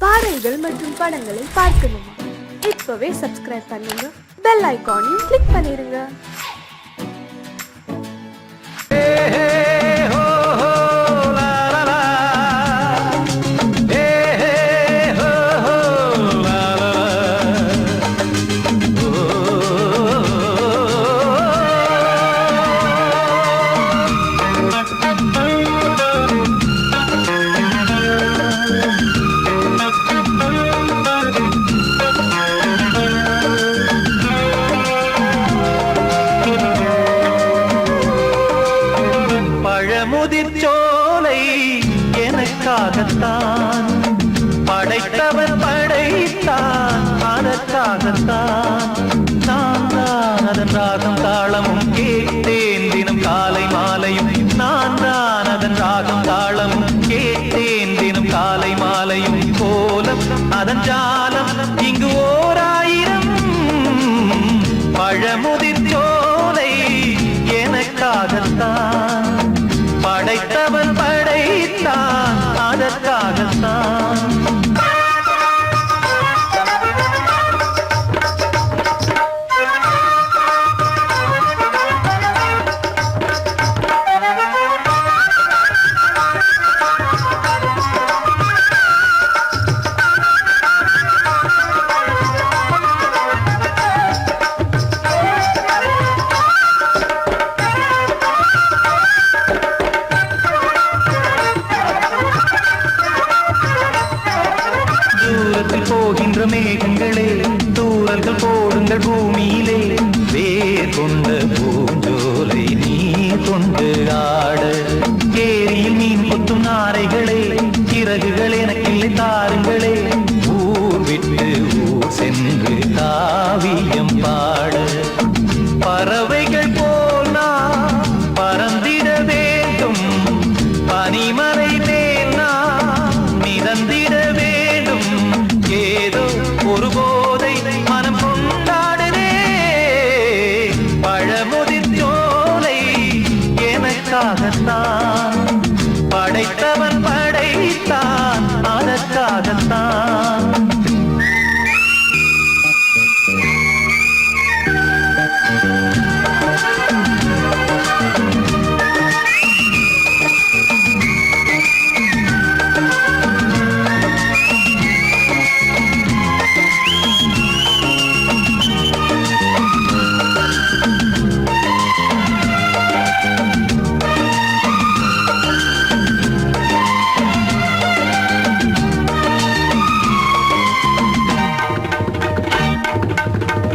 பாடல்கள் மற்றும் படங்களை பார்க்கணுமா? இப்பவே சப்ஸ்கிரைப் பண்ணுங்க, பெல் ஐகானையும் கிளிக் பண்ணிருங்க. முதிர்ச்சோலை எனக்காகத்தான் படைத்தவர் படைத்தான், அதற்காகத்தான் நான் தான் அதன் ராகம் தாளமும் கேட்டேன் தினம் காலை மாலையும். நான் தான் அதன் ராகம் தாளமும் கேட்டேன் தினம் காலை மாலையும். கோலம் அதன் ஜாலம் இங்கு ஓராயிரம். பழமுதிர்ச்சோலை எனக்காகத்தான் படைத்தவன் படைத்தான், அதற்காகத்தான். போகின்ற மேகங்களே, தூரல்கள் போடுங்கள் பூமியிலே. வேர் கொண்ட பூஞ்சோலை நீ கொண்டு ஆட. ஏரியில் மீன் கொத்தும் நாரைகளே, சிறகுகள் எனக்கில்லை தாருங்களே. ஊர் விட்டு ஊர் சென்று காவியம் பாட. பறவைகள் போல் நான் பறந்திட வேண்டும், பனிமலை மேல் நான் மிதந்திட வேண்டும். ஏதோ ஒரு போதை மனம் கொண்டாடுதே. பழமுதிர்ச்சோலை எனக்காகத்தான் படைத்தவன் படைத்தான், அதற்காகத்தான்.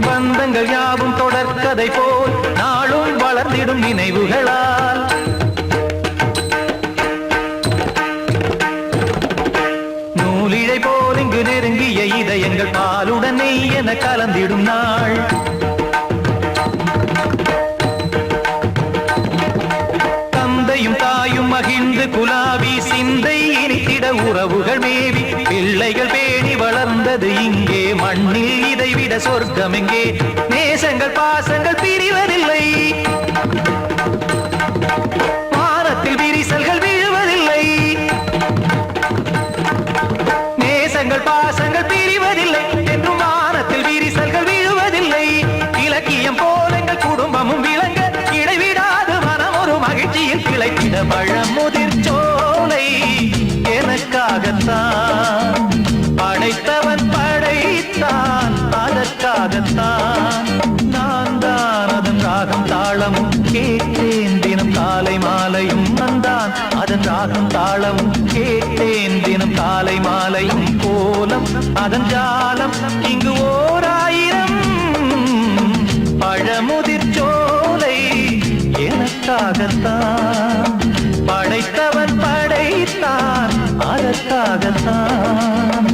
பந்தங்கள் யாவும் தொடர்கதை போல் நாளும் வளர்ந்திடும் நினைவுகளால். நூலிழை போல் இங்கு நெருங்கிய இதயங்கள் பாலுடன் நெய் என கலந்திடும் நாள். தந்தையும் தாயும் மகிழ்ந்து குலாவி சிந்தை இனித்திட உறவுகள் மேவி. பிள்ளைகள் பேணி வளர்ந்தது இங்கே மண்ணில், இதைவிட சொர்க்கம் எங்கே? நேசங்கள் பாசங்கள் பிரிவதில்லை, வானத்தில் விரிசல்கள் விழுவதில்லை. நேசங்கள் பாசங்கள் பிரிவதில்லை என்றும் வானத்தில் விரிசல்கள் விழுவதில்லை. இலக்கியம் போல எங்கள் குடும்பமும் விளங்க, இடைவிடாது மனம் ஒரு மகிழ்ச்சியில் கிளைத்திட. பழமுதிர்ச்சோலை எனக்காகத்தான் படைத்தவன் படைத்தான், அதற்காகத்தான். நான் தான் அதன் ராகம் தாளமும் கேட்டேன் தினம் காலை மாலையும். நான் தான் அதன் ராகம் தாளமும் கேட்டேன் தினம் காலை மாலையும். கோலம் அதன் ஜாலம் இங்கு ஓராயிரம். பழமுதிர்ச்சோலை எனக்காகத்தான் படைத்தவன் படைத்தான், அதற்காகத்தான்.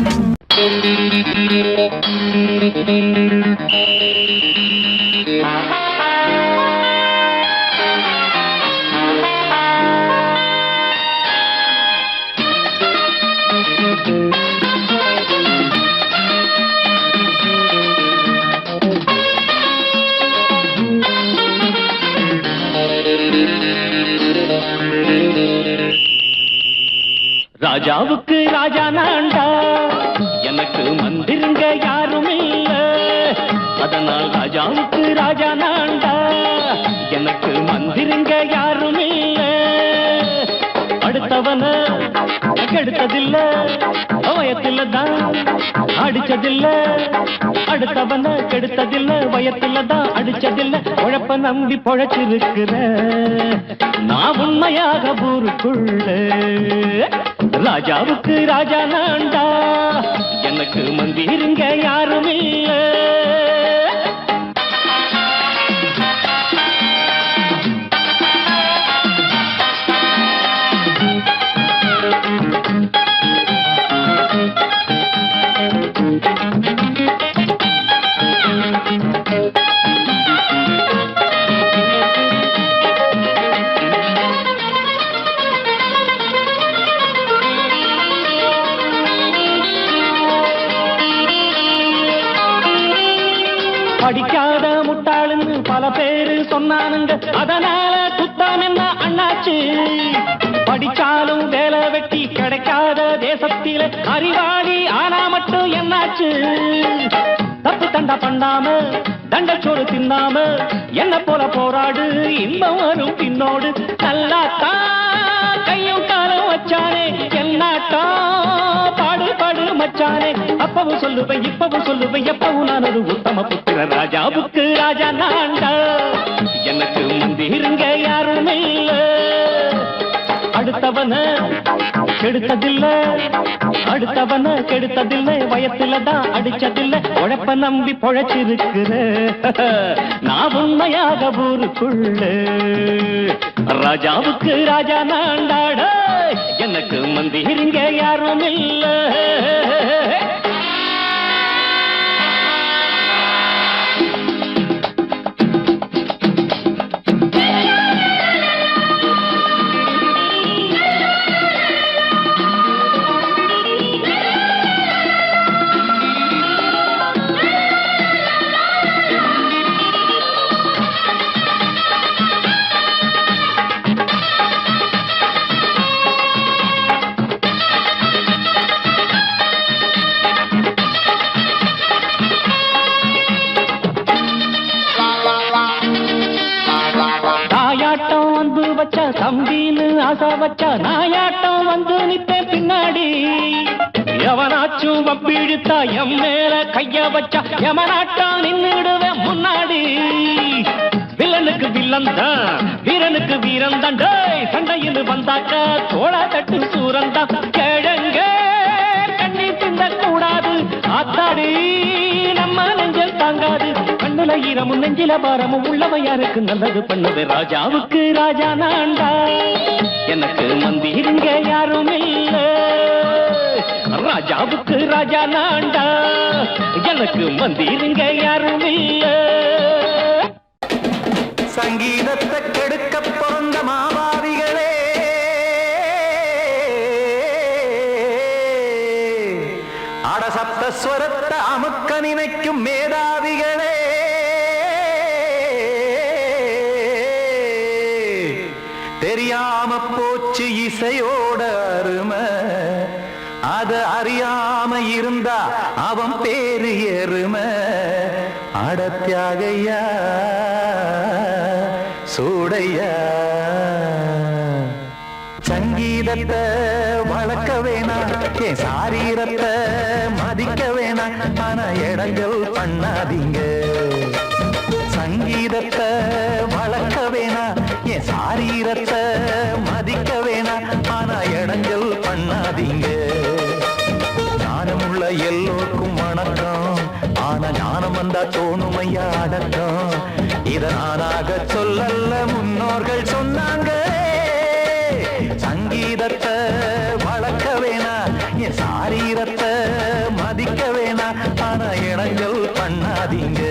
ராஜாவுக்கு ராஜா நான்டா, ராஜாவுக்கு ராஜா நான்டா, எனக்கு மந்திருங்க யாரும் இல்ல. அடுத்தவன கெடுத்ததில்ல, வயத்தில தான் அடிச்சதில்ல. அடுத்தவன கெடுத்ததில்ல, வயத்தில தான் அடிச்சதில்ல. உழப்ப நம்பி பொழைச்சிருக்கிற நான் உண்மையாக ஊருக்குள்ள. ராஜாவுக்கு ராஜா நான்டா, எனக்கு மந்திருங்க யாரும் இல்ல. படிக்காத முட்டாளுன்னு பல பேரு சொன்னானுங்க, அதனால குத்தம் என்ன அண்ணாச்சு. படிச்சாலும் வேலை வெட்டி கிடைக்காத தேசத்தில அறிவாளி ஆனா மட்டும் என்னாச்சு. தப்பு தண்டா பண்ணாம தண்டச்சோறு தின்னாம என்ன போல போராடு, இன்பம் வரும் பின்னோடு. நல்லாத்தான் கையும் காலம் வச்சானே, என்னாட்டா பாடு பாடு மச்சானே. அப்பவும் சொல்லுவேன் இப்பவும் சொல்லுவேன், எப்பவும் நான் ஒரு உத்தம புத்திர. ராஜாவுக்கு ராஜா நான்டா, எனக்கு மந்திருங்க யாரும் இல்ல. அடுத்தவன கெடுத்ததில்ல, அடுத்தவன கெடுத்ததில்லை, வயத்தில தான் அடிச்சதில்லை. உழைப்ப நம்பி பொழைச்சிருக்கிற நான் உண்மையாக ஊருக்குள்ள. ராஜாவுக்கு ராஜா நான்டாட, எனக்கு மந்திருங்க யாரும் இல்ல. தம்பின்னு ஆசா வச்சா நாயாட்டம் வந்து நிப்பேன் பின்னாடி. எவனாச்சும் வப்பிழுத்தா எம் மேல கைய வச்சா எவனாட்டம் நின்னுடுவேன் முன்னாடி. வில்லனுக்கு வில்லன் தான், வீரனுக்கு வீரன் தான். சண்டையில் வந்தாக்கா தோளா தட்டு சூரன் தான். கிழங்க கண்ணி திந்த கூடாது, ஆத்தாடி நம்ம நெஞ்சல் தாங்காது. கண்ணுல ஈரமும் நெஞ்சில பாரமும் உள்ளவன் யாருக்கு நல்லது பண்ணுது. ராஜாவுக்கு ராஜா நான்டா, எனக்கு மந்திருங்க யாரும் இல்ல. ராஜாவுக்கு ராஜா நான்டா, எனக்கு மந்திருங்க யாரும் இல்ல. சங்கீதத்தை கெடுக்க பிறந்த மாவாதிகளே, அடசப்த ஸ்வரத்தை அமுக்க நினைக்கும் மேதாவிகளே, தெரியாம போச்சு இசையோட அருமை, அத அறியாம இருந்தா அவன் பேரு எருமை. அடத்தியாகையா சூடையா, சங்கீதத்தை வளர்க்க வேணா, என் சாரீரத்தை மதிக்க வேணா, ஆனா இடங்கள் பண்ணாதீங்க. சங்கீதத்தை வளர்க்க வேணா, என் சாரீரத்தை மதிக்க வேணா, ஆனா இடங்கள் பண்ணாதீங்க. ஞானமுள்ள எல்லோருக்கும் வணக்கம், ஆனா ஞானம் வந்தா தோணுமையா அடக்கம். இத நானாக சொல்லல்ல, முன்னோர்கள் சொன்னாங்க. சங்கீதத்தை வளர்க்க வேணா, என் சாரீரத்தை மதிக்க வேணா, ஆனா இடங்கள் பண்ணாதீங்க.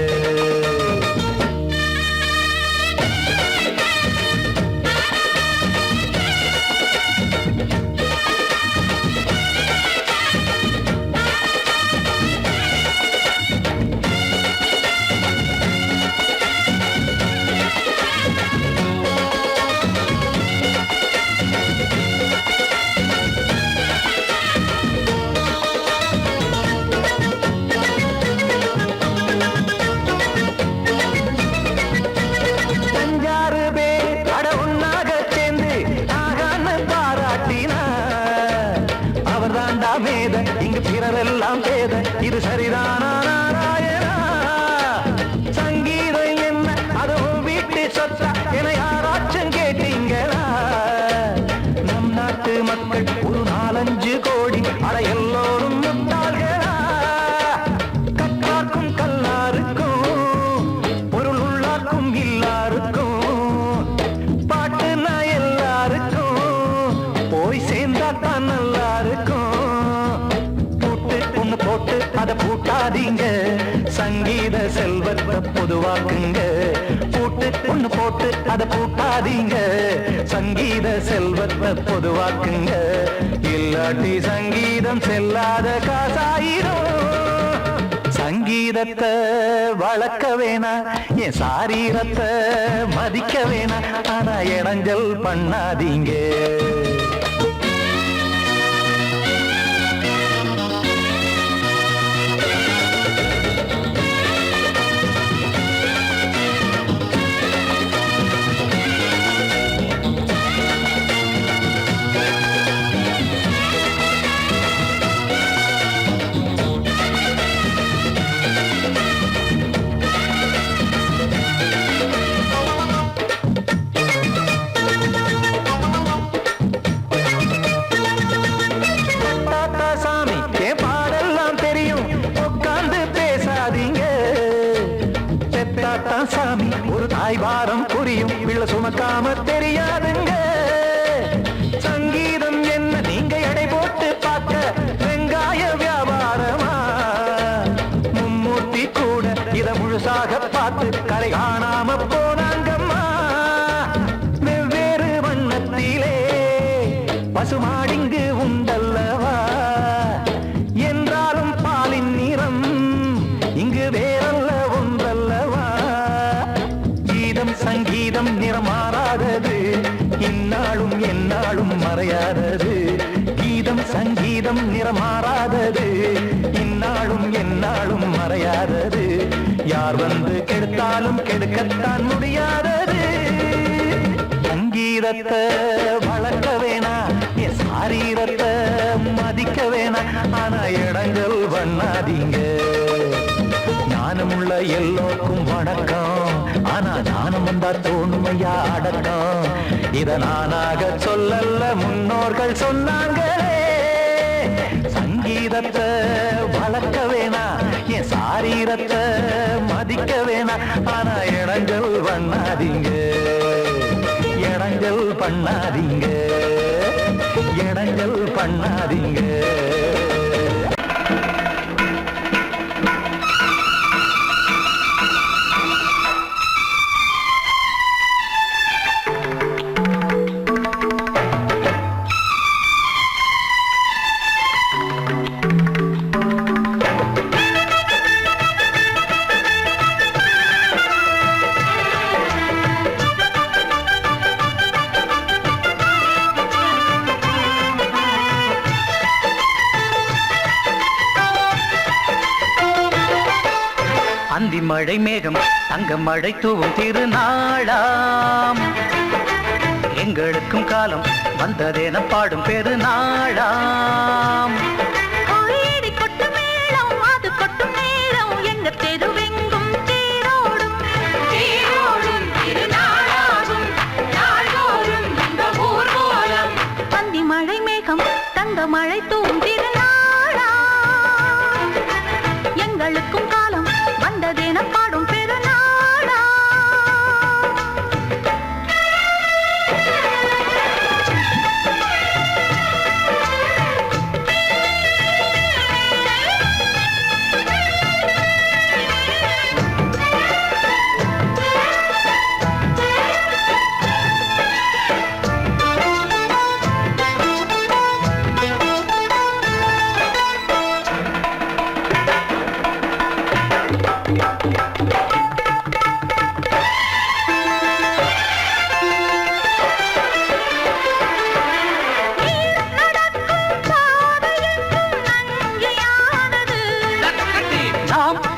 பிறரெல்லாம் பேத இது சரிதானா நாராயணா? சங்கீதம் என்ன அதுவும் வீட்டு சொத்தா என யாராச்சும் கேட்டீங்களா? நம் நாட்டு மக்கள் ஒரு 4-5 கோடி அட எல்லோரும் முட்டாள்களா? கற்றார்க்கும் கல்லாருக்கும் பொருள் உள்ளார்க்கும் இல்லாருக்கும் பாட்டுனா எல்லாருக்கும் போய் சேர்ந்தாத்தான் நல்லா இருக்கும். பூட்டு ஒண்ணு போட்டு அதை பூட்டாதீங்க, சங்கீத செல்வத்தை பொதுவாக்குங்க. பூட்டு ஒண்ணு போட்டு அதை பூட்டாதீங்க, சங்கீத செல்வத்தை பொதுவாக்குங்க. இல்லாட்டி சங்கீதம் செல்லாத காசாயிரும். சங்கீதத்தை வளர்க்க வேணா, என் சாரீரத்தை மதிக்க வேணா, ஆனா இடைஞ்சல் பண்ணாதீங்க. சாமி ஒரு தாய் வாரம் புரியும், பிள்ளை சுமக்காம தெரியாதுங்க. சங்கீதம் என்ன நீங்க எடை போட்டு பார்க்க வெங்காய வியாபாரமா? மும்மூர்த்தி கூட இத முழுசாக பார்த்து கரை காணாம போனாங்கம்மா. வெவ்வேறு வண்ணத்திலே பசுமாடிங்கு உண்டல்லவா? என்றாலும் பாலின் நிறம் இங்கு வேறல்ல ஒன்றல்லவா? சங்கீதம் நிறமாறாதது, இந்நாளும் எந்நாளும் மறையாதது. கீதம் சங்கீதம் நிறமாறாதது, இந்நாளும் எந்நாளும் மறையாதது. யார் வந்து கெடுத்தாலும் கெடுக்கத்தான் முடியாதது. சங்கீதத்தை வளர்க்க வேணா, என் சாரீரத்தை மதிக்க வேணா, ஆனா இடங்கள் பண்ணாதீங்க. ஞானமுள்ள எல்லோருக்கும் வணக்கம், ஆனா ஞானம் வந்தா தோணுமையா அடக்கம். இத நானாக சொல்லல்ல, முன்னோர்கள் சொன்னாங்களே. சங்கீதத்தை வளர்க்க வேணா, என் சாரீரத்தை மதிக்க வேணா, ஆனா இடங்கள் பண்ணாதீங்க. இடங்கள் பண்ணாதீங்க, இடங்கள் பண்ணாதீங்க. அந்தி மழை மேகம் தங்க மழை தூவும் திருநாளாம், எங்களுக்கும் காலம் வந்ததென பாடும் பெருநாளாம். கோயிடி கொட்டு மேளம் அது கொட்டும் நேரம், எங்க தெருவெங்கும் தேரோடும் தேரோடும் திருநாளாகும் நாள்தோறும் இந்த ஊர்வலம். அந்தி மழை மேகம் தங்க மழை தூவும் திருநாளாம், எங்களுக்கும் காலம் வந்ததென பாடும் பெருநாளா.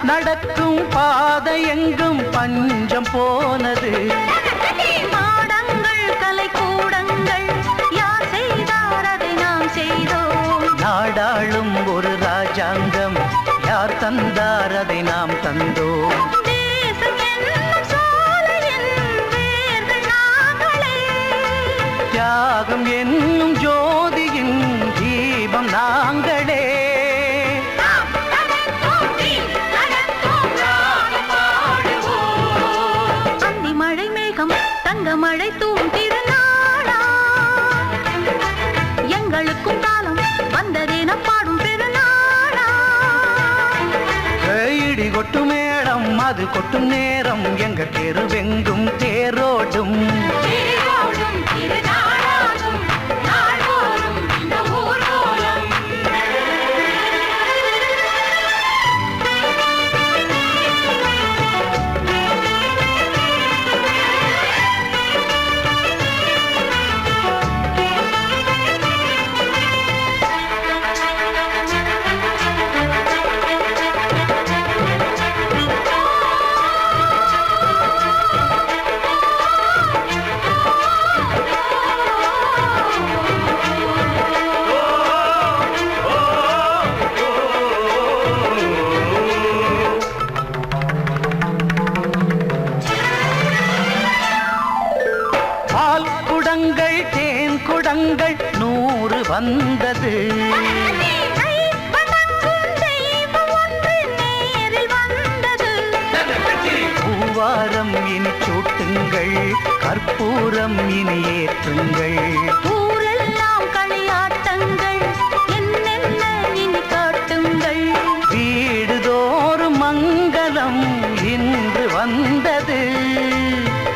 நடக்கும் பாதை எங்கும் பஞ்சம் போனது. மாடங்கள் கலை கூடங்கள் யார் செய்தார் அதை நாம் செய்தோம். நாடாளும் ஒரு ராஜ ராஜாங்கம் யார் தந்தார் அதை நாம் தந்தோம். தேசம் என்னும் சோலையின் வேர்கள் நாங்களே. தியாகம் என்னும் ஜோதியின் தீபம் நாங்களே. நாம் தனத்தோன்றி தனத்தோம் ராகம் பாடுவோம். அந்தி மழை மேகம் தங்க மழை தூவும் திருநாளா. எங்களுக்கும் காலம் வந்ததென பாடும் பெருநாளா. இடி கொட்டும் மேடம் அது கொட்டும் நேரம் எங்க தெருவெங்கும் தேரோடும். தேரோடும் திருநாளாகும் நாள்தோறும் இந்த ஊர்வலம். பால் குடங்கள் தேன் குடங்கள் 100 வந்தது. பூவாரம் இனி சூட்டுங்கள் கற்பூரம் இனி ஏற்றுங்கள். ஊரெல்லாம் களியாட்டங்கள் என்னென்ன இனி காட்டுங்கள். வீடுதோறும் மங்களம் இன்று வந்தது.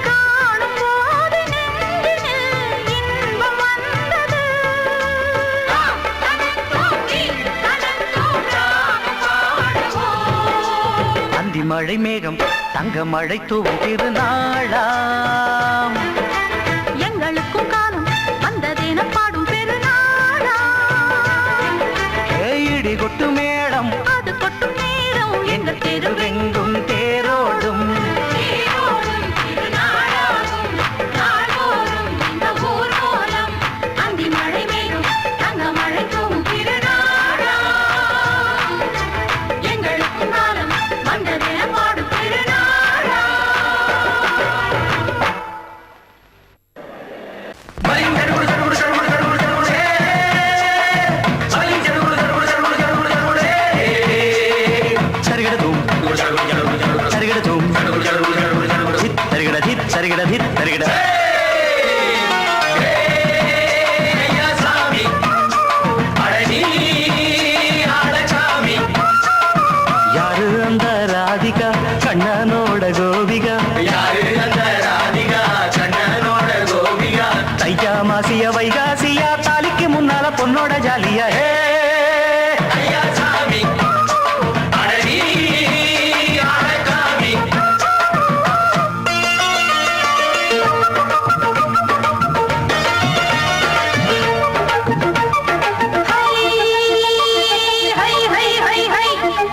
காணும் போது நெஞ்சினில் இன்பம் வந்தது. நாம் தனத்தோன்றி தனத்தோம் ராகம் பாடுவோம். அந்தி மழை மேகம் தங்க மழை தூவும் திருநாளாம். எங்களுக்கும் காலம் வந்ததென பாடும் பெருநாளா. இடி கொட்டு மேடம் அது கொட்டும் நேரம் எங்கள் தெருவெங்கும் தேரோடும். தேரோடும் திருநாளாகும் நாள்தோறும் இந்த ஊர்வலம். அந்தி மழை மேகம் தங்க மழை தூவும் திருநாளா. எங்களுக்கும் காலம் வந்ததென பாடும் பெருநாளா. சரிகடதும் சரிகடதும் சரிகட தித் சரிகட தித் சரிகட. யாரு அந்த ராதிகா கண்ணனோட கோபிகா. தையா மாசிய வைகாசியா தாலிக்கு முன்னால பொண்ணோட ஜாலியா.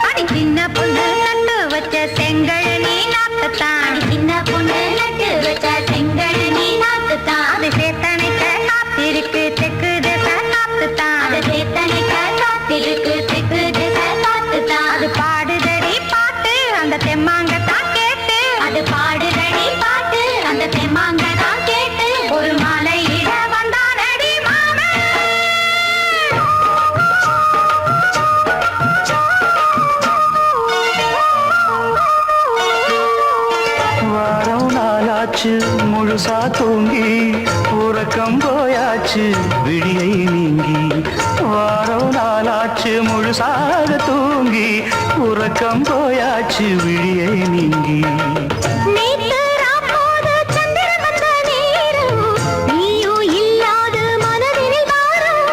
அடி சின்ன பொண்ணு நட்டு வச்ச செங்கழனி நாட்டுத்தான். அடி சின்ன பொண்ணு நட்டு வச்ச செங்கழனி நாட்டுத்தான். அது சேத்தனைக்க காத்திருக்கு தெற்கு திச காத்துத்தான். அது சேத்தனைக்க காத்திருக்கு தெற்கு திச காத்துத்தான். அது பாடுதடி பாட்டு அந்த தெம்மாங்கத்தான் கேட்டு. அது பாடுதடி பாட்டு அந்த தெம்மாங்கத்தான் கேட்டு. ஒரு மாலையிட வந்தானடி மாமன். வாரம் நாளாச்சு முழுசா தூங்கி உறக்கம் போயாச்சு விடியை நீங்கி. வாரம் நாளாச்சு முழுசாக தூங்கி உறக்கம் போயாச்சு விடியை நீங்கி. நேத்து ராப்போது சந்திரன் வந்த நேரம் நீயும் இல்லாது மனதினில் வாரம்.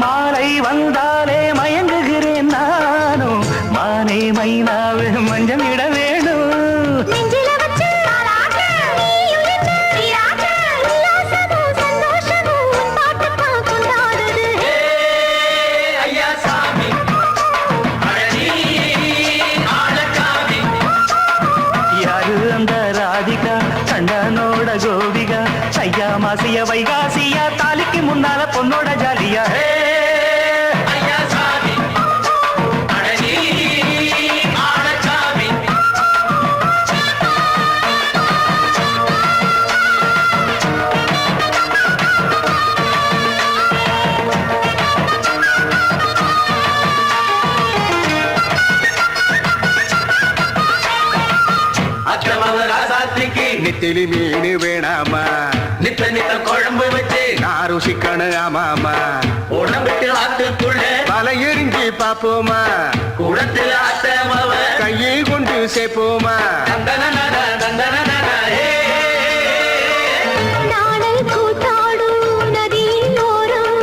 மாலை வந்தாலே மயங்குகிறேன் நானும். மானை மைனாவே மஞ்சள் இட வேணும். நெஞ்சில வச்சு தாலாட்ட நீயும் என்ன நீராட்ட. உல்லாசமும் சந்தோஷமும் உன் பாட்டுத்தான் கொண்டாடுது. யாரு அந்த ராதிகா கண்ணனோட கோபிகா. தையா மாசிய வைகாசியா தாலிக்கு முன்னால பொண்ணோட ஜாலியா. நெத்திலி மீன் வேணாமா நித்த நித்த குழம்பு வச்சு நான் ருசிக்கணும் ஆமாமா உடம்புக்கு ஆத்துக்குள்ள பல எரிஞ்சு பாப்போமா குளத்துல அத்தமவ கையை கொண்டு சேர்ப்போமா தந்தன தந்தன நாடல் கூத்தாடும் நதியின் ஓரம்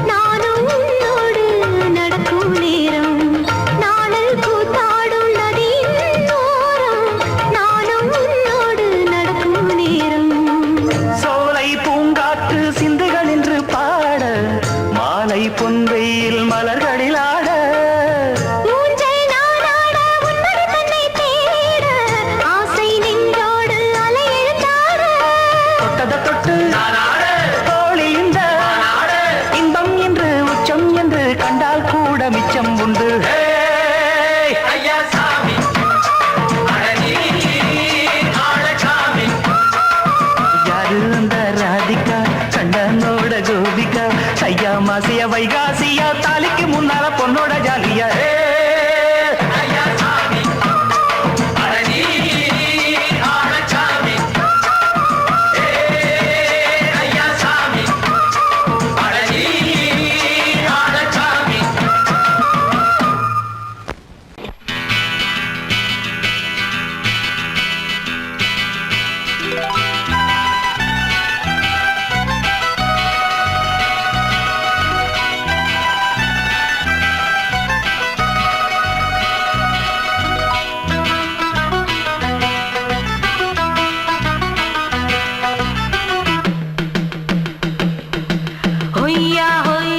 நானும் உன்னோடு நடக்கும் நேரம் நாடல் கூத்தாடும் நதியின் ஓரம் நானும் உன்னோடு நடக்கும் நேரம் சோலை பூங்காற்று சிந்துகள் என்று பாட மாலை பொன்வெயில் மலர்களில் ஆட ஊஞ்சல் நானாட உன்மடி தன்னை தேட ஆசை நின்றோடு அலையெழுந்தாட தொட்டத தொட்டு தோழி இந்த இன்பம் என்று உச்சம் என்று கண்டால் கூட மிச்சம் உண்டு ஐயா சாமி யாரு அந்த ராதிகா கண்டனோட கோபிகா ஐயா மாசிய வைகாசியா தாலிக்கு முன்னால பொண்ணோட ஜாலியா ஐயா சாமி ஐயா சாமி ஹொய்யா ஹொய்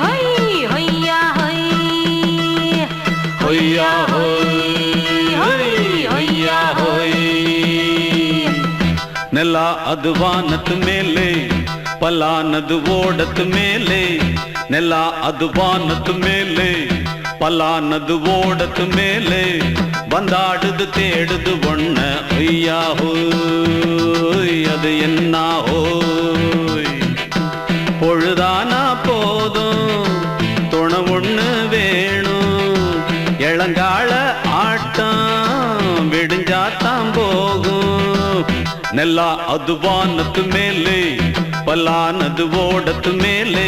ஹொய் ஹொய்யா ஹொய் ஹொய்யா ஹொய் ஹொய்யா ஹொய் ನೆಲ ಅದು ವಾನದ ಮೇಲೆ ಪಲಾನದು ಓಡದ ಮೇಲೆ ನೆಲ ಅದು ವಾನದ ಮೇಲೆ ಪಲಾನದು ಓಡದ ಮೇಲೆ ಬಂದಾಡುದು தேடுது ஒண்ண ஒய்யா ஹோய் அது என்ன ஹோய் பொழுதானா போதும் துணை ஒண்ணு வேணும் இளங்கால ஆட்டம் விடிஞ்சாத்தான் போகும் ನೆಲ ಅದು ವಾನದ ಮೇಲೆ ಪಲಾನದು ಓಡದ ಮೇಲೆ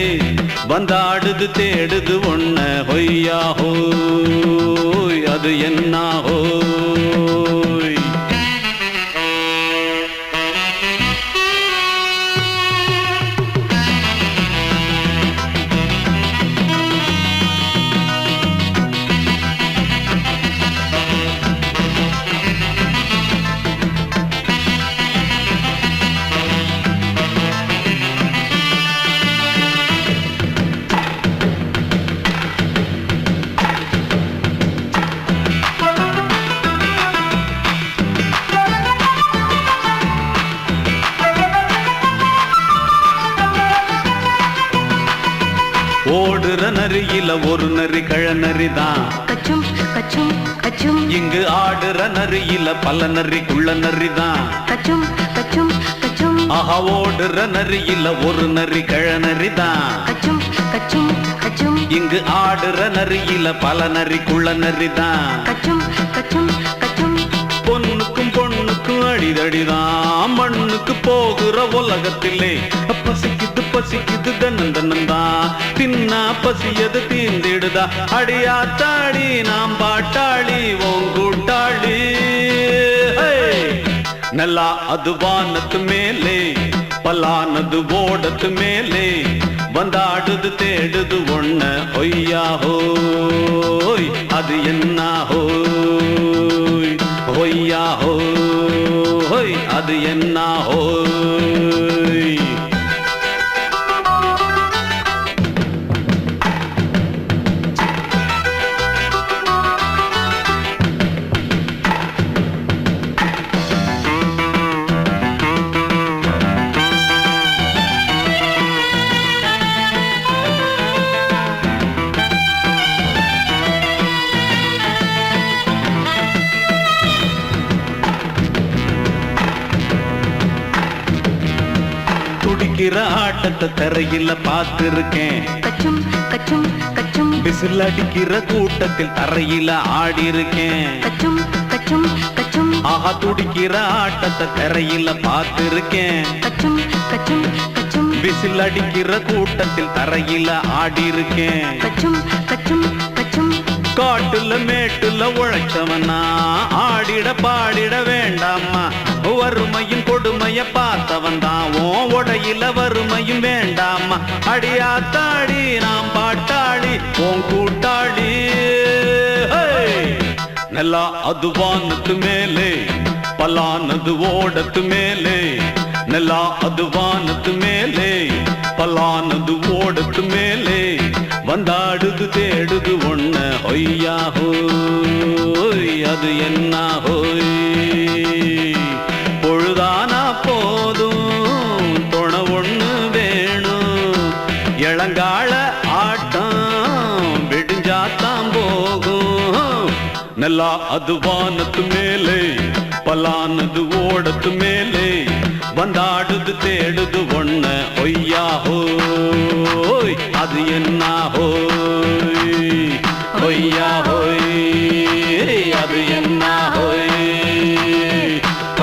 ಬಂದಾಡುದು தேடுது ஒண்ண ಹೊಯ್ಯಾ ஹோய் அது என்ன ஹோய் ஓடுற நரியில ஒரு நரி கழநரிதான் கச்சும் கச்சும் கச்சும் இங்கு ஆடுற நரியில பல நரிக்குள்ள நரிதான் கச்சும் கச்சும் கச்சும் ஆஹா ஓடுற நரியில ஒரு நரி கழநரிதான் கச்சும் கச்சும் கச்சும் இங்கு ஆடுற நரியில பல நரிக்குள்ள நரிதான் கச்சும் கச்சும் கச்சும் பொண்ணுக்கும் பொண்ணுக்கும் அடிதடிதான் மண்ணுக்கு போகிற உலகத்திலே பசிக்குது பசிக்குது தன்னந்தனந்தான் தின்னா பசியது தீந்திடுதா அடியாத்தாடி நாம் பாட்டாளி ஓங்கூட்டாளி ನೆಲ ಅದು ವಾನದ ಮೇಲೆ ಪಲಾನದು ಓಡದ ಮೇಲೆ ಬಂದಾಡುದು தேடுது ஒண்ண ஒய்யா ஹோய் அது என்ன ஹோய் ஒய்யா ஹோய் அது என்ன ஹோய் துடிக்கிற ஆட்டத்தை தரையில பார்த்திருக்கேன் கச்சும் கச்சும் கச்சும் விசில் அடிக்கிற கூட்டத்தில் தரையில ஆடி இருக்கேன் கச்சும் கச்சும் கச்சும் ஆஹா துடிக்கிற ஆட்டத்தை தரையில பார்த்திருக்கேன். கச்சும் கச்சும் கச்சும் விசில் அடிக்கிற கூட்டத்தில் தரையில ஆடி இருக்கேன். கச்சும் கச்சும் கச்சும் காட்டுல மேட்டுல உழைச்சவனா ஆடிட பாடிட வேண்டாமா. வறுமையும் கொடுமைய பார்த்தவன் தான் உடையில வறுமையும் வேண்டாமா. அடியாத்தாடி நாம் பாட்டாளி உன் கூட்டாளி. நல்லா அது வானத்து மேலே பலானது ஓடத்து மேலே. நல்லா அது வானத்து மேலே பலானது ஓடத்து மேலே. வந்தாடுது தேடுது ஒண்ண ஒய்யா ஹோய் அது என்ன ஹோய். பொழுதானா போதும் துணை ஒண்ணு வேணும். இளங்கால ஆட்டம் விடிஞ்சாத்தான் போகும். நல்லா அது வானத்து மேலே பலானது ஓடத்து மேலே. வந்தாடுது தேடுது ஒண்ண ஒய்யா ஹோய் அது என்ன ஹோய். ஒய்யா ஹோய் அது என்ன ஹோய்.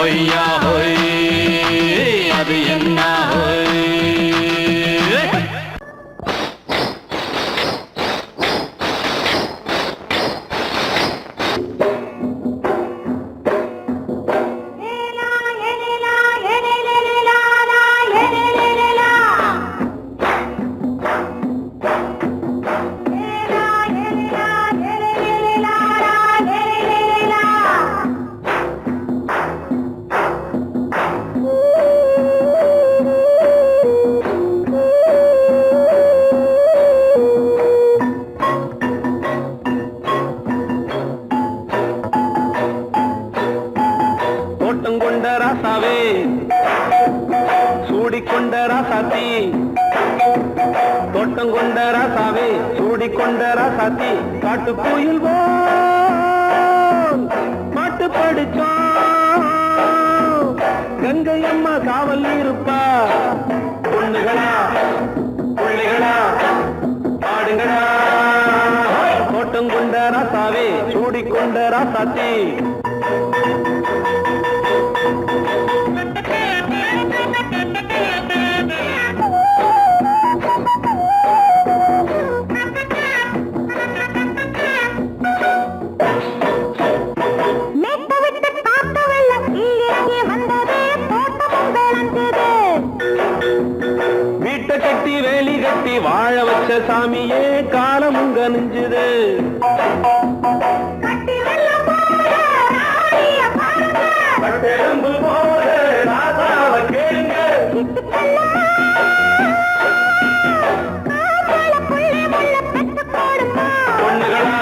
ஒய்யா ஹோய் அது என்ன ஹோய். சூடிக்கொண்ட ராசாத்தி தோட்டம் கொண்ட ராசாவே சூடிக்கொண்ட ராசாத்தி. காட்டு கோயில் பாட்டு படிச்சோம். கங்கை அம்மா காவல் இருப்பா. பொண்ணுகளா பிள்ளைகளா பாடுங்களா. தோட்டம் கொண்ட ராசாவே சூடிக்கொண்ட ராசாத்தி. வீட்டை கட்டி வேலி கட்டி வாழ வச்ச சாமியே காலம் உங்க நெஞ்சுது. பொண்ணுகளா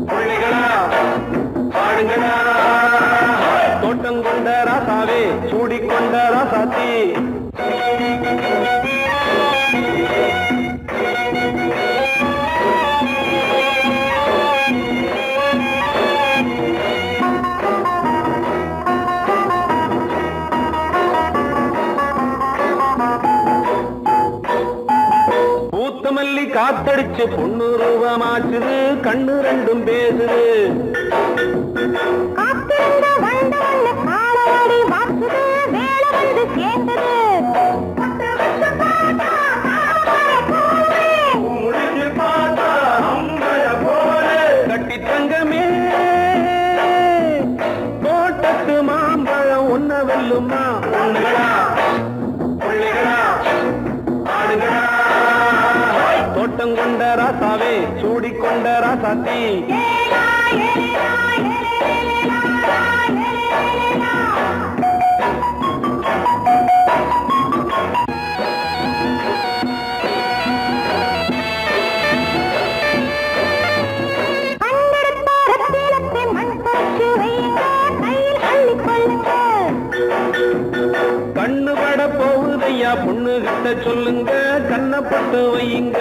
பிள்ளைகளா பாடுங்களா. தோட்டம் கொண்ட ராசாவே சூடிக்கொண்ட ராசாத்தி. பூத்தமல்லி காத்தடிச்சு பொண்ணு ரூபமாச்சுது. கண்ணு ரெண்டும் பேசுது. கட்டி தங்கமே தோட்டத்து மாம்பழம் ஒன்ன வெல்லுமா. பொண்ணுகளா பிள்ளைகளா ஆடுகளா. தோட்டம் கொண்ட ராசாவே சூடிக்கொண்ட ராசாத்தி. கண்ணு பட போகுதையா பொண்ணு கிட்ட சொல்லுங்க. கண்ணப்பட்டு வையுங்க.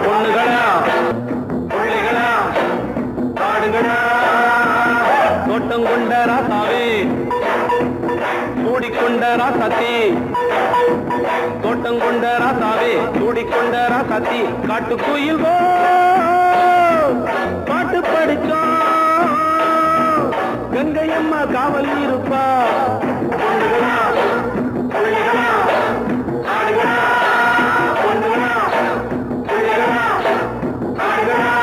பொண்ணுகளா பிள்ளைகளா பாடுங்களா. தோட்டம் கொண்ட ராசாவே சூடிக்கொண்ட ராசாத்தி தோட்டம் கொண்ட ராசாவே சூடிக்கொண்ட ராசாத்தி காட்டுக்குயில் பாட்டு படிச்சோம் கங்கையம்மா காவல் இருப்பா பொண்ணுகளா, புள்ளிகளா, ஆடுகளா, பொண்ணுகளா, புள்ளிகளா, ஆடுகளா.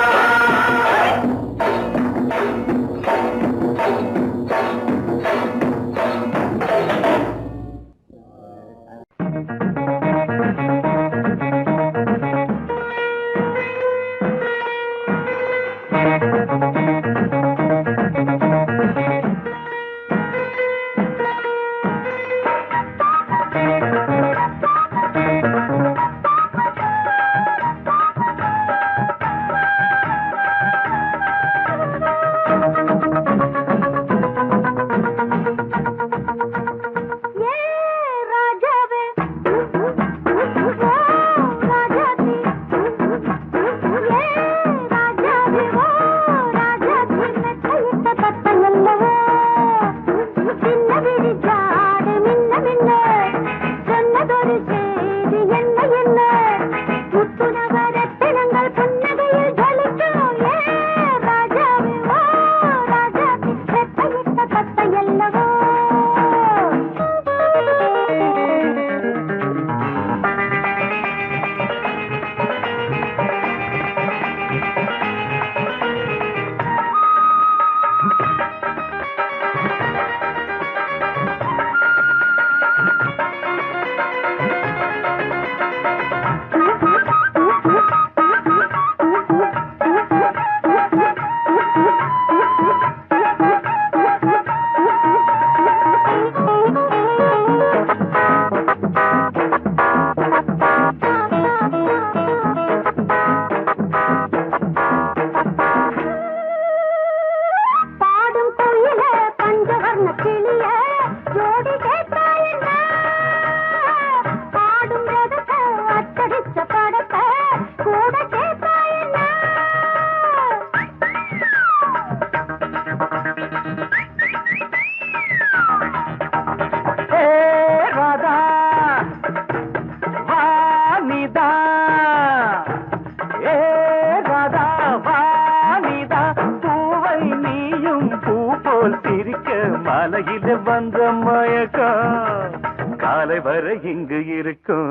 மாலையில வந்த மயக்கம் காலை வரை இங்கு இருக்கும்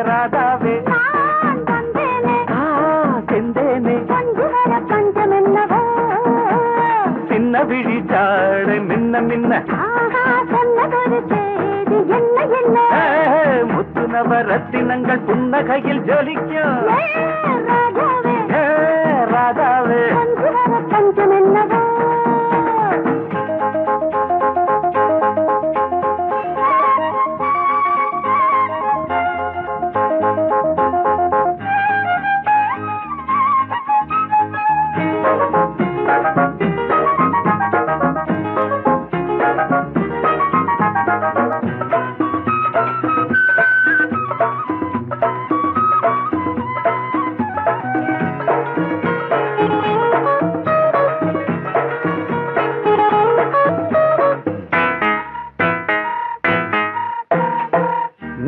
ராதாவே செந்தேனே சின்ன விழி சாடு மின்ன மின்ன முத்து நவரத்தினங்கள் புன்னகையில் ஜொலிக்கும் ராதாவே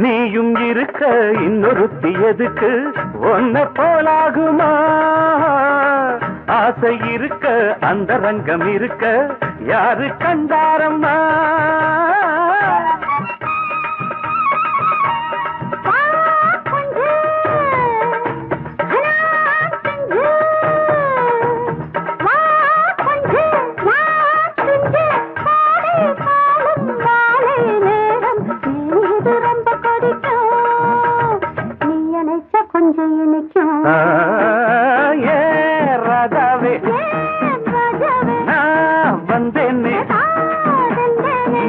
நீயும் இருக்க இன்னொருத்தி எதுக்கு ஒன்ன போலாகுமா ஆசை இருக்க அந்த ரங்கம் இருக்க யாரு கண்டாரம்மா ராதாவே நான் வந்தேனே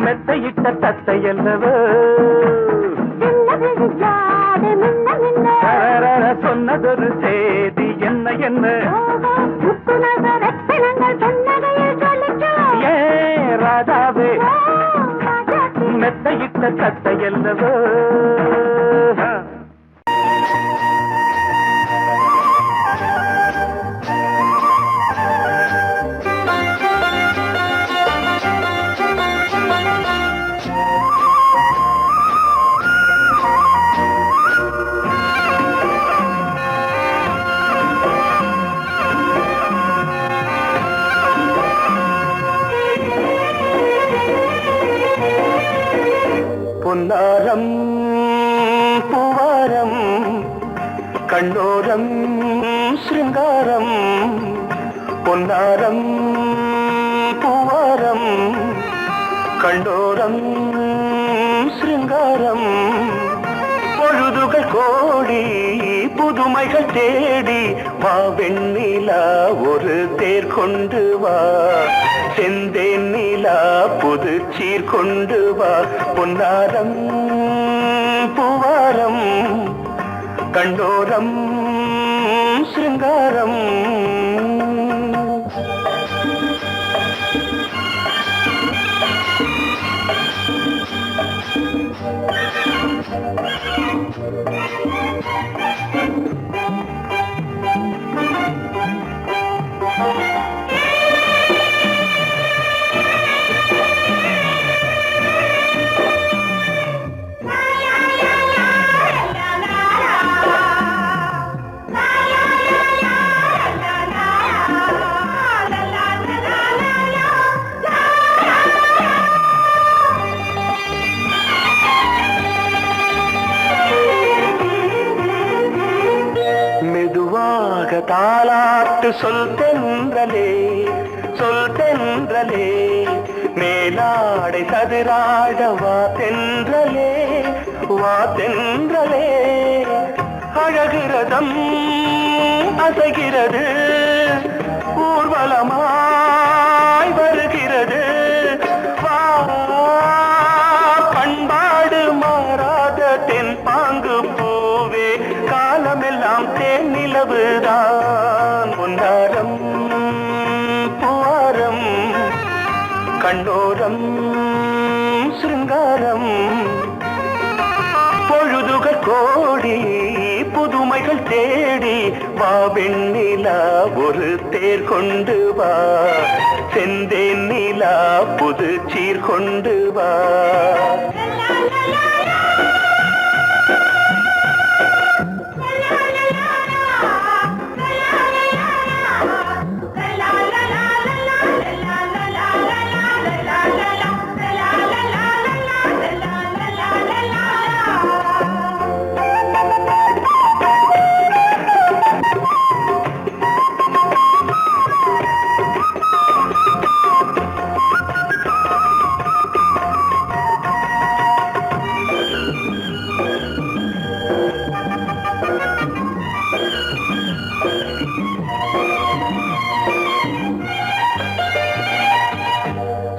மெத்தையிட்ட தத்தையல்லவோ சொன்னதொரு செய்தி என்ன என்ன ஏ ராதாவே மெத்தையிட்ட தத்தையல்லவோ கண்ணோரம் சிருங்காரம் பொன்னாரம் பூவாரம் கண்டோரம் சிருங்காரம் பொழுதுகள் கோடி புதுமைகள் தேடி வா வெண்ணிலா ஒரு தேர் கொண்டு வா செந்தேன் நிலா புது சீர் கொண்டு வா பொன்னாரம் பூவாரம் கண்டோரம் சிருங்காரம் தாலாட்டு சொல் தென்றலே மேலாடை சதுராட வா தென்றலே அழகிறதம் அசைகிறது ஊர்வலமாய் வருகிறது வா பண்பாடு மாறாத தென் பாங்கு பூவே காலமெல்லாம் தேன் நிலவுதான் பொன்னாரம் பூவாரம் கண்டோரம் சிருங்காரம் பொழுதுகள் கோடி புதுமைகள் தேடி வா வெண்ணிலா ஒரு தேர் கொண்டு வா செந்தேன் நிலா புது சீர் கொண்டு வா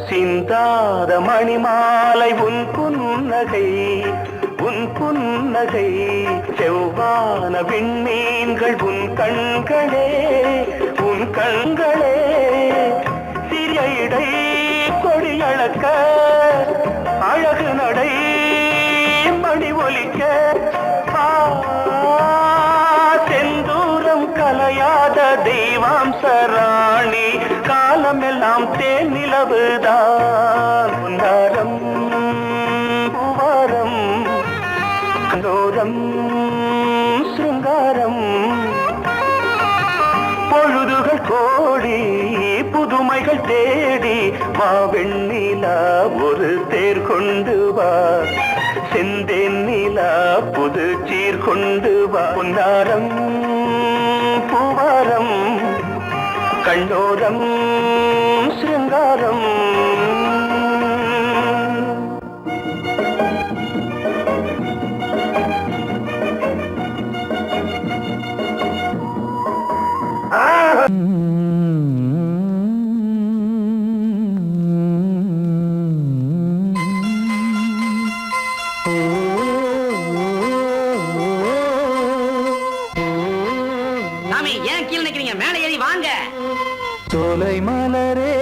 சிந்தாத மணிமாலை உன் புன்னகை செவ்வான விண்மீன்கள் உன் கண்களே சிறிய இடை கொடியளக்க அழகு நடை மணி ஒலிக்க செந்தூரம் கலையாத தெய்வாம்சராணி காலமெல்லாம் தேன் நிலவுதான் பொன்னாரம் பூவாரம் கண்டோரம் சிருங்காரம் பொழுதுகள் கோடி புதுமைகள் தேடி வா வெண்ணிலா ஒரு தேர் கொண்டு வா செந்தேன் நிலா புது சீர் கொண்டு வா பொன்னாரம் பூவாரம் கண்டோரம் சிருங்காரம் சாமி ஏன் கீழே நிக்கிறீங்க? மேலே ஏறி வாங்க. சோலை மலரே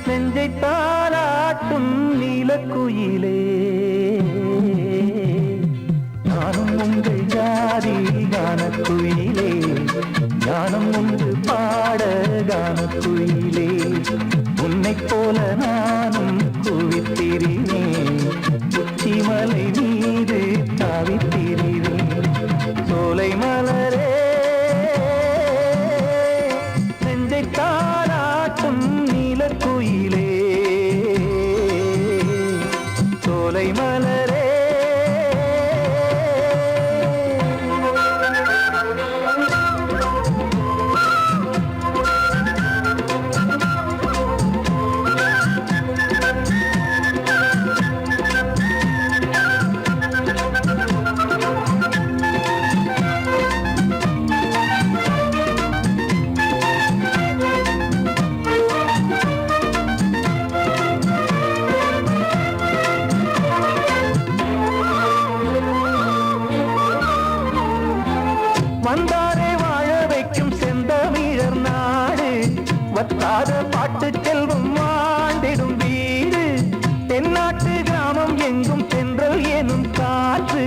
நெஞ்சை தாலாட்டும் நீலக்குயிலே நானும் உங்கள் ஜாதி கானக்குயிலே ஞானம் ஒன்று பாட கானக்குயிலே உன்னை போல நானும் குவித்திரினேன் உச்சிமலை மீது தாவித்திரினேன் சோலை மலரே நெஞ்சை தாலாட்டும் நீலக்குயிலே சோலை மலரே வந்தாரே வாழ வைக்கும் செந்தமிழர் நாடு வத்தாத பாட்டு செல்வம் வாழ்ந்திடும் வீடு தென்னாட்டு கிராமம் எங்கும் தென்றல் எனும் காற்று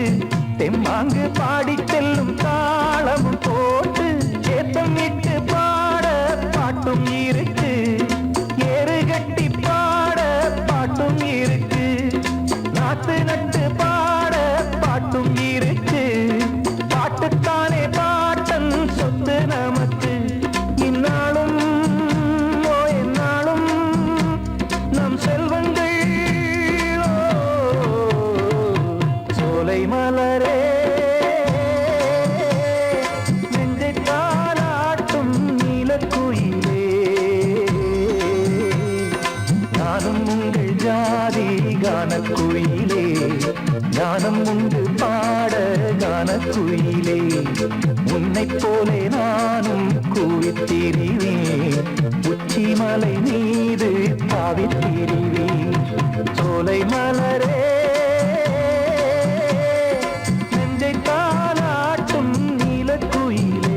தெம்மாங்கு பாடி செல்லும் தாளமும் போட்டு ஏத்தம் இட்டு பாட பாட்டும் இருக்கு ஏறு கட்டி பாட பாட்டும் இருக்கு நாத்து நட்டு பாட பாட்டும் இருக்கு பாட்டுத்தானே பாட்டன் சொத்து நமக்கு இந்நாளும் எந்நாளும் நம் செல்வங்கள் சோலை மலரே நெஞ்சை தாலாட்டும் நீலக்குயிலே நானும் உங்கள் ஜாதி கானக்குயிலே ஞானம் உண்டு பாட கானக்குயிலே உன்னைப் போலே நானும் கூவித்திரிவேன் உச்சி மலை மீது தாவித்திரிவேன் சோலை மலரே நெஞ்சை தாலாட்டும் நீலக்குயிலே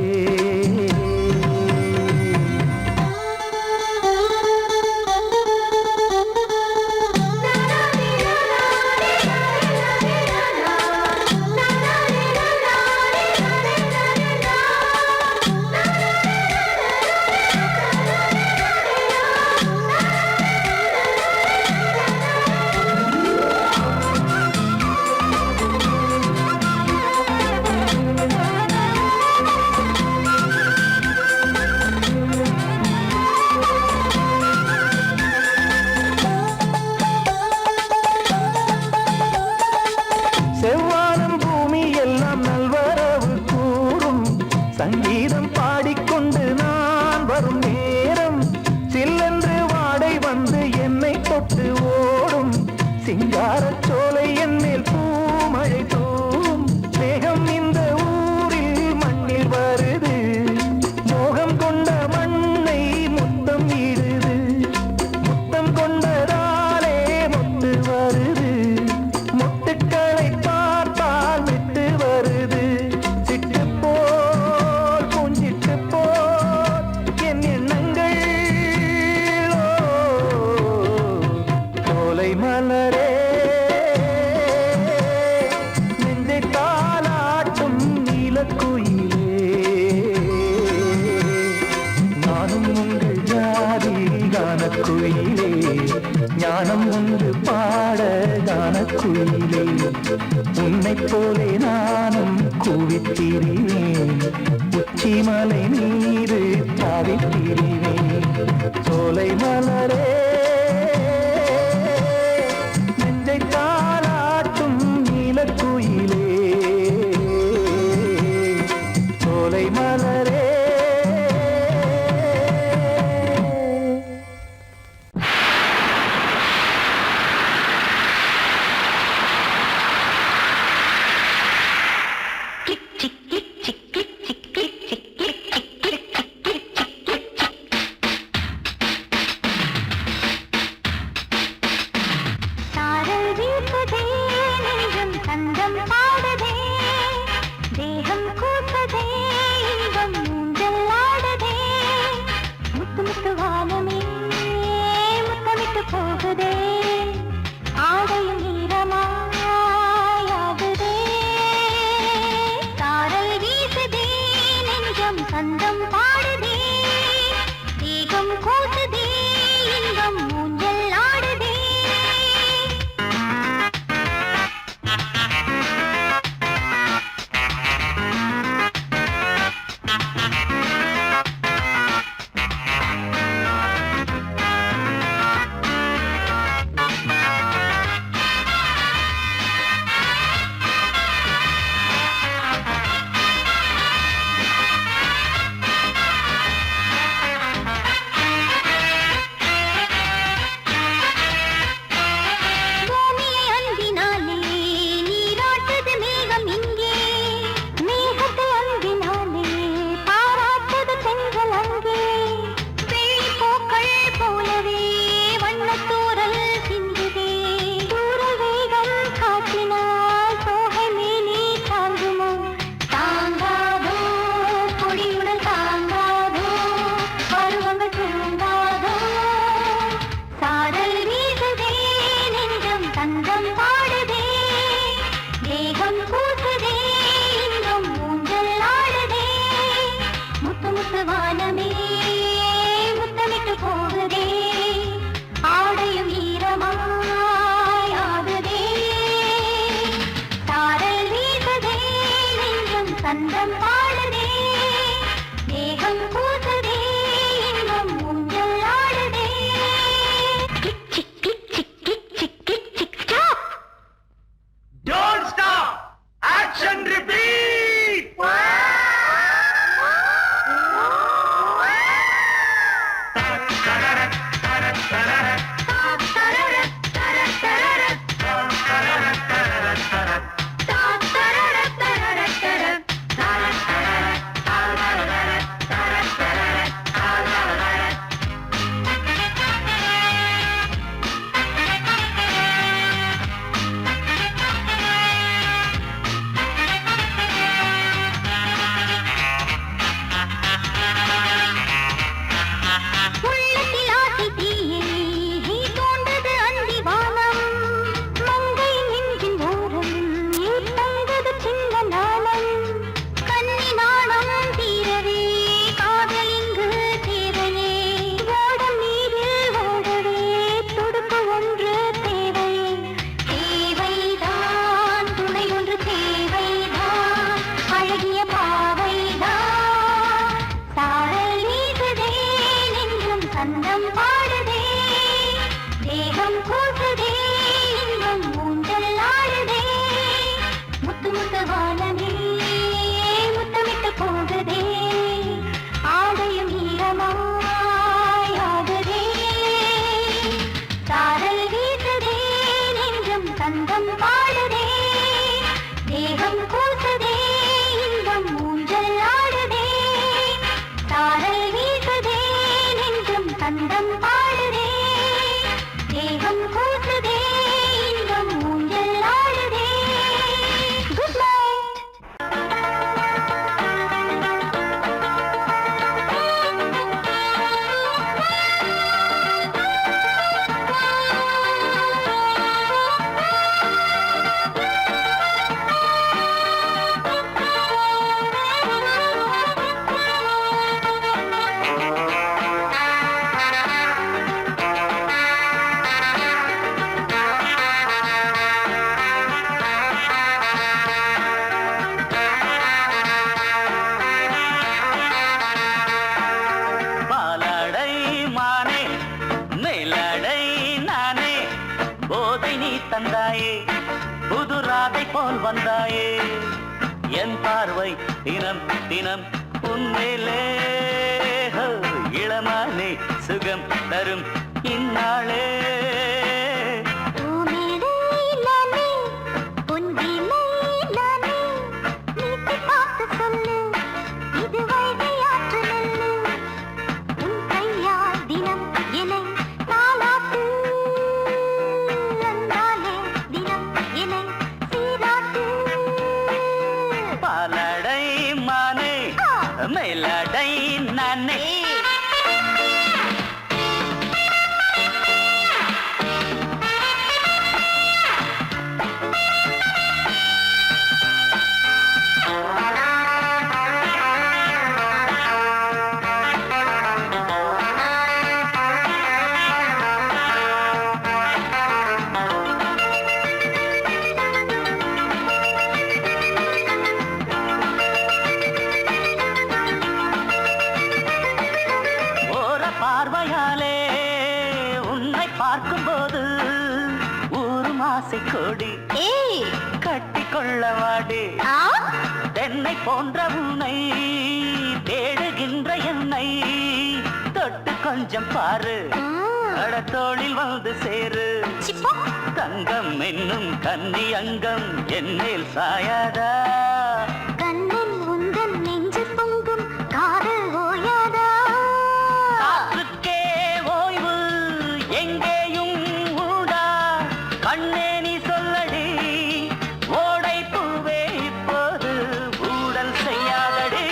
செவ்வானம் பூமி எல்லாம் நல்வரவு கூறும் சங்கீதம் பாடிக்கொண்டு நான் வரும் நேரம் சில்லென்று வாடை வந்து என்னை தொட்டு ஓடும் சிங்காரச் சோலை என் மேல் பூமழை தூவும் மேகம் இந்த ஊரில் மண்ணில் வருது மோகம் கொண்ட மண்ணை முத்தம் இடுது முத்தம் கொண்டதாலே முத்து வருது முத்துக்களை பார்த்தால் விட்டு வருது சிட்டு போல் பூஞ்சிட்டு போல் என் எண்ணங்கள் சோலை மலரே நெஞ்சை தாலாட்டும் நீலக்குயிலே நானும் உங்கள் ஜாதி கானக்குயிலே ஞானம் ஒன்று பாட கானக்குயிலே உன்னைப் போலே நானும் கூவித்திரிவேன் உச்சி மலை மீது தாவித்திரிவேன் சோலை மலரே நெஞ்சை தாலாட்டும் நீலக்குயிலே சோலை மலரே சாரல் வீசுதே நெஞ்சம் சந்தம் பாடுதே தேகம் கூசுதே இன்பம் ஊஞ்சல் ஆடுதே முத்து முத்து வானமே முத்தமிட்டு போகுதே ஆடையும் ஈரமாயாகுதே சாரல் வீசுதே நெஞ்சம் சந்தம் பாடுதே தேகம் கூசுதே இன்பம் ஊஞ்சல் ஆடுதே பார்வை தினம் தினம் உன்மேலே இளமானே சுகம் தரும் இந்நாளே பாலடை மானே மேலடை நானே பார்வையாலே உன்னை பார்க்கும்போது ஊரும் ஆசை கொடி கட்டி கொள்ளவாடி தென்னை போன்ற உன்னை தேடுகின்ற என்னை தொட்டு கொஞ்சம் பாரு கடத்தோளில் வந்து சேரு தங்கம் என்னும் கன்னி அங்கம் என்னேல் சாயாதா கண்ணில் உந்தன் நெஞ்சு பொங்கும் காதல் ஓயாதா கண்ணே நீ சொல்லடி ஓடை பூவே இப்போது ஊடல் செய்யாதடி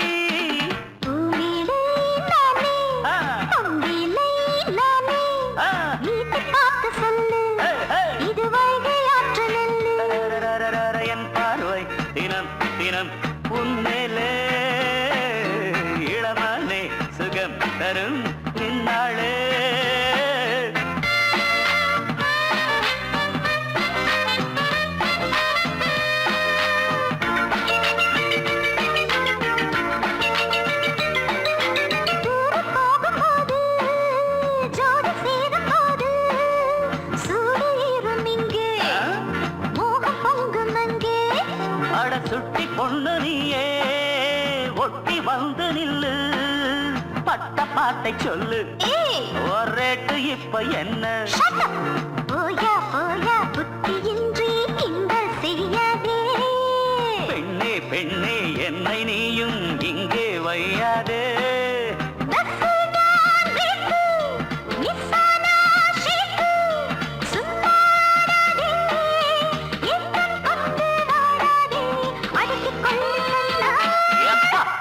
என் பார்வை தினம் தினம் உன்மேலே இளமானே சுகம் தரும் நின்னாளே சுட்டி பொண்ணு நீயே ஒட்டி வந்து நில்லு பட்ட பாட்டை சொல்லு ஒரேட்டு இப்ப என்ன புத்தியின்றி கிண்டல் செய்யாதே பெண்ணே பெண்ணே என்னை நீயும் இங்கே வையாதே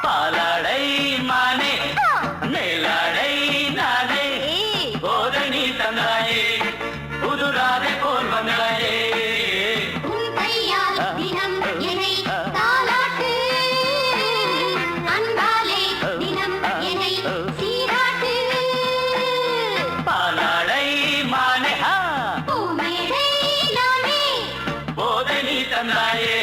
பாலடை மானே மேலடை நானே போதை நீ தந்தாயே புதுராதை போல் வந்தாயே தினம் என்னை தாலாட்டு அன்பாலே தினம் என்னை சீராட்டு பாலடை மானே பூமேடை நானே போதை நீ தந்தாயே